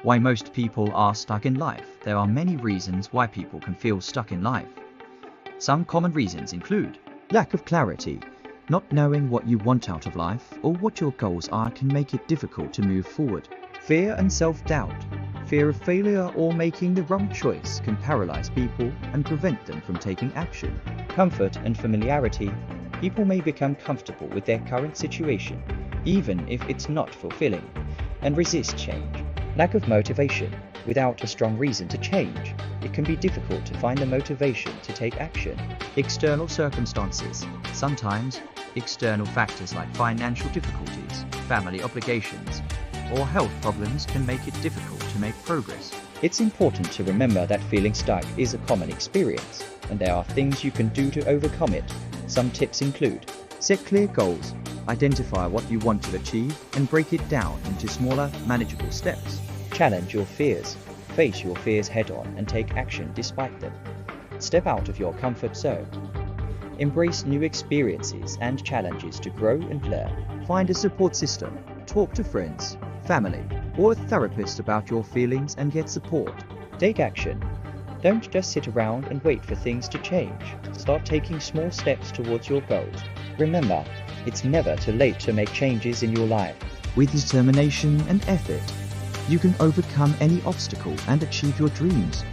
Why most people are stuck in life. There are many reasons why people can feel stuck in life. Some common reasons include lack of clarity. Not knowing what you want out of life or what your goals are can make it difficult to move forward. Fear and self-doubt. Fear of failure or making the wrong choice can paralyze people and prevent them from taking action. Comfort and familiarity. People may become comfortable with their current situation, even if it's not fulfilling, and resist change. Lack of motivation. Without a strong reason to change, it can be difficult to find the motivation to take action. External circumstances. Sometimes, external factors like financial difficulties, family obligations, or health problems can make it difficult to make progress. It's important to remember that feeling stuck is a common experience, and there are things you can do to overcome it. Some tips include: set clear goals, identify what you want to achieve, and break it down into smaller, manageable steps. Challenge your fears. Face your fears head-on and take action despite them. Step out of your comfort zone. Embrace new experiences and challenges to grow and learn. Find a support system. Talk to friends, family, or a therapist about your feelings and get support. Take action. Don't just sit around and wait for things to change. Start taking small steps towards your goals. Remember, it's never too late to make changes in your life. With determination and effort, you can overcome any obstacle and achieve your dreams.